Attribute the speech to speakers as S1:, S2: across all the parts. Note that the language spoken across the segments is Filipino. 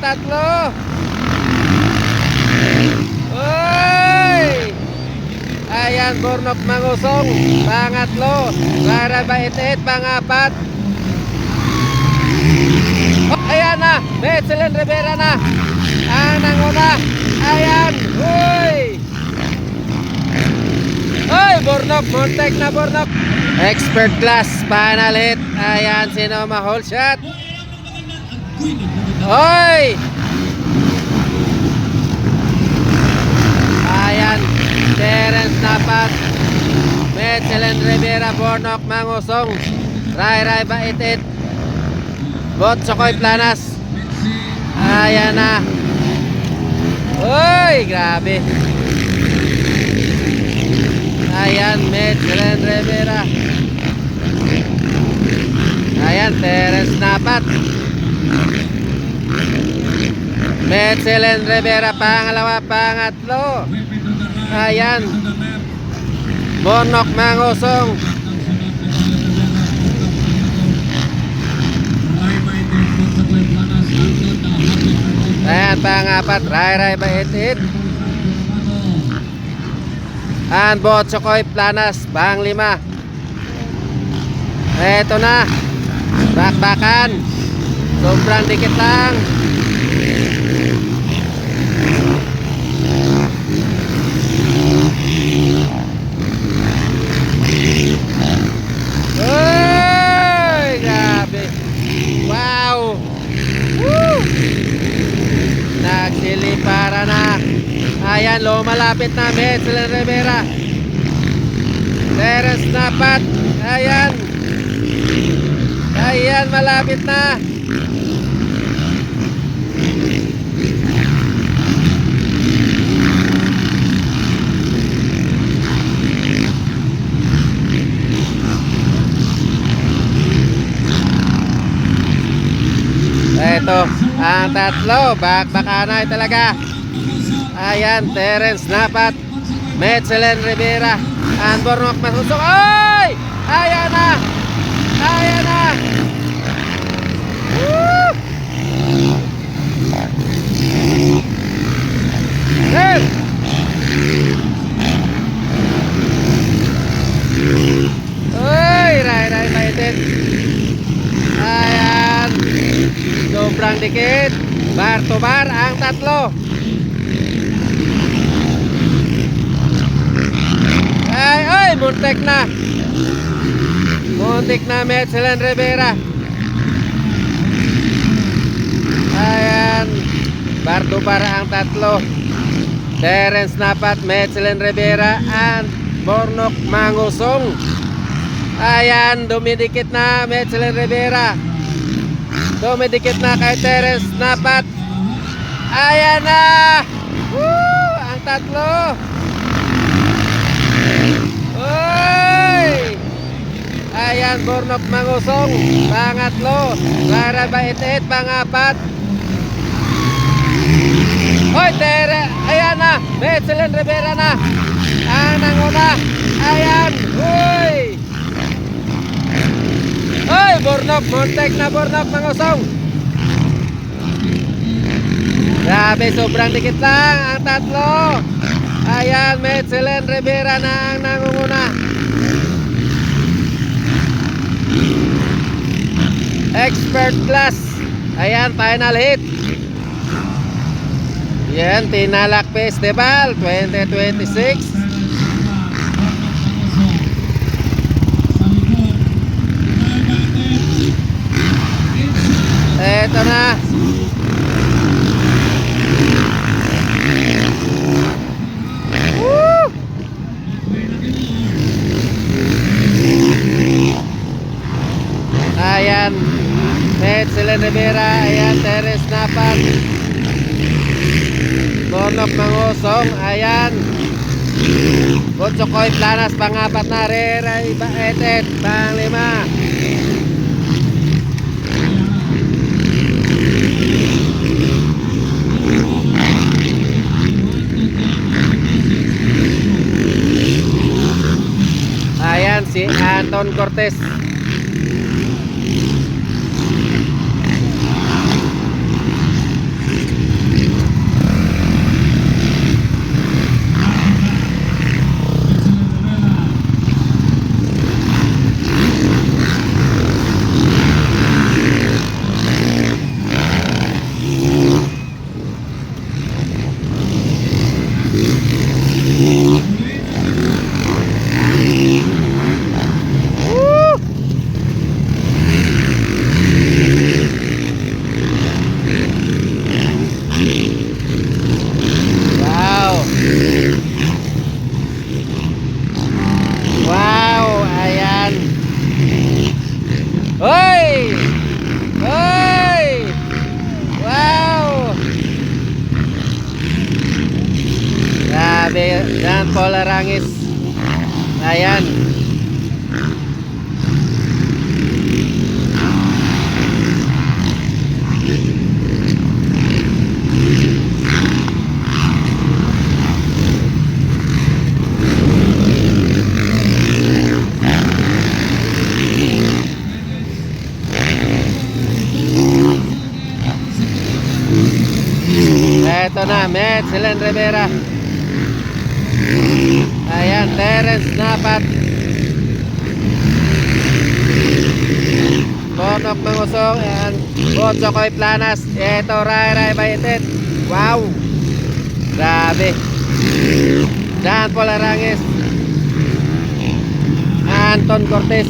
S1: tatlo. Uy! Ayan, Burnok Mangusong, pangatlo. Ray-ray Bait-it, pangapat. Oh, ayan na, Betselin Rivera na ang nanguna. Ayan, uy! Uy, Burnok, Montek na Burnok. Expert class, final hit. Ayan, sino ma-hole shot? Uy! Ayan, Terence Napat, Betselin Rivera, Burnok Mangusong, Ray-ray Bait-it, Botsokoy Planas. Ayan na. Uy, grabe. Ayan, Betselin Rivera. Ayan, Terence Napat, Betselin Rivera, pangalawa, pangatlo. Ayan, Burnok Mangusong. Ayan, pangapat, Ray-ray Bait-it. And Botsokoy Planas, panglima. Eto na, bakbakan. Sobrang dikit lang. Uy, grabe. Wow. Woo! Nagsilipara na. Ayan, lumalapit na Betselin Rivera. Terence Napat. Ayan. Ayan, malapit na. Ito, ang tatlo, bakbakanay talaga. Ayan, Terence Napat, Betselin Rivera, and Burnok Mangusong. Ay! Ayan na! Ayan na! Woo! Hey! Uy! Ray-ray Bait-it. Ayan, sobrang dikit. Bar to bar ang tatlo. Ay, muntik na. Muntik na Betselin Rivera. Ayan, bar to bar ang tatlo. Terence Napat, Betselin Rivera, and Burnok Mangusong. Ayan, dumidikit na Betselin Rivera. Dumidikit na kay Terence Napat. Ayan na. Woo! Ang tatlo. Uy! Ayan, Burnok Mangusong, pangatlo. Ray-ray Bait-it, pangapat. Uy, ayan na, Betselin Rivera na ang nanguna. Ayan, uy! Uy, Burnok, Montek na Burnok Mangusong. Grabe, sobrang dikit lang ang tatlo. Ayan, Betselin Rivera na ang nangunguna. Expert class. Ayan, final hit. Yan, Tinalak Festival 2026. Eto na. Woo! Ayan, Betselin Rivera. Ayan, Terence Napat, Burnok Mangusong. Ayan, Botsokoy Planas, pangapat na. Ray-ray Bait-it, panglima. Ayan, si Anton Cortez. John Paul Arangis. Ayan. Eto na, Metselen Rivera. Ayan, Terence Napat. Bonok Mangusong. Ayan, Bonso Koy Planas. Eto, Ray Baitit. Wow, grabe. John Paul Arangis. Anton Cortez.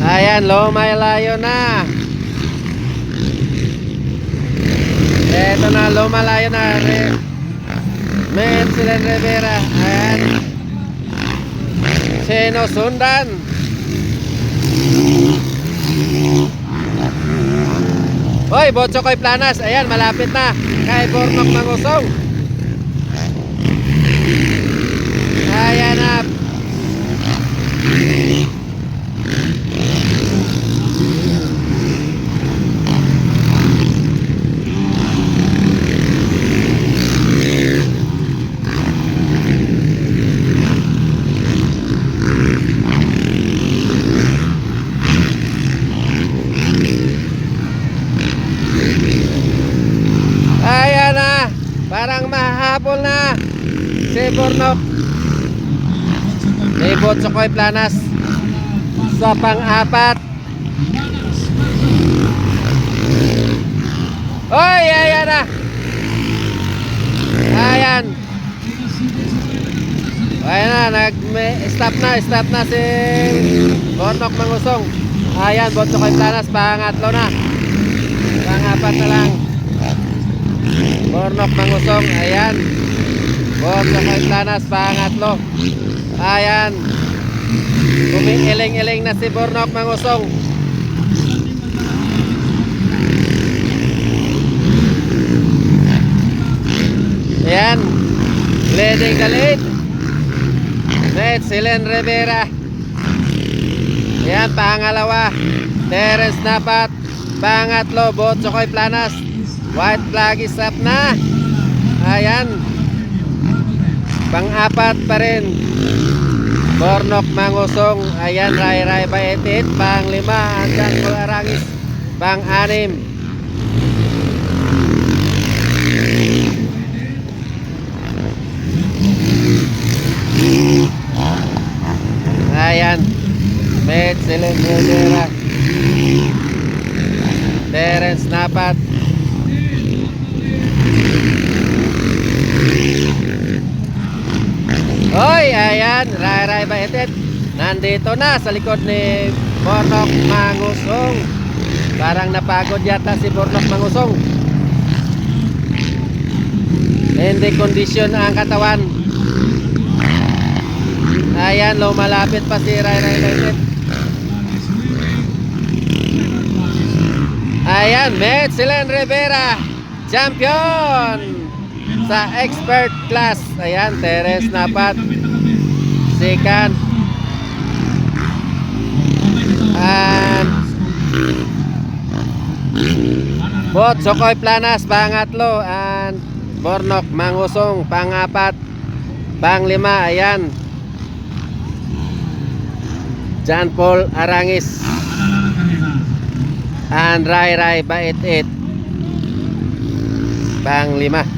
S1: Ayan, lumalayo na. Eto na, lumalayo na. Metselen Rivera. Ayan. Sinusundan. Hoy, Bonso Koy Planas. Ayan, malapit na kay Bornok Mangusong. Ayan na. Ayan na. Parang mahabol na si Bornok. May Bonso Koy Planas sa pang-apat. Oy, ayan na. Ayan. Ayan na, stop na si Bornok Mangusong. Ayan, Bonso Koy Planas, pangatlo na. Pang-apat na lang. Bornok Mangusong, ayan. Bonso Koy Planas, pangatlo. Ayan. Umiiling-iling na si Bornok Mangusong. Ayan. Leading the lead. Metselen Rivera. Ayan, pangalawa. Terence Napat. Pangatlo, Bonso Koy Planas. White flag is up na. Ayan. Pang-apat pa rin, Bornok Mangusong. Ayan, Ray Baitit. Pang-lima, John Paul Arangis. Pang-anim, ayan, Metselen Rivera. Terence Napat. Hoy, ayan, Ray Baitit. Nandito na sa likod ni Bornok Mangusong. Parang napagod yata si Bornok Mangusong. Hindi kondisyon ang katawan. Ayan, lumalapit pa si Ray Baitit. Ayan, Metselen Rivera, champion sa expert class. Ayan, Terence Napat, second. And Bonso Koy Planas, pangatlo. And Bornok Mangusong, pangapat. Panglima, ayan, John Paul Arangis and Ray Baitit, panglima.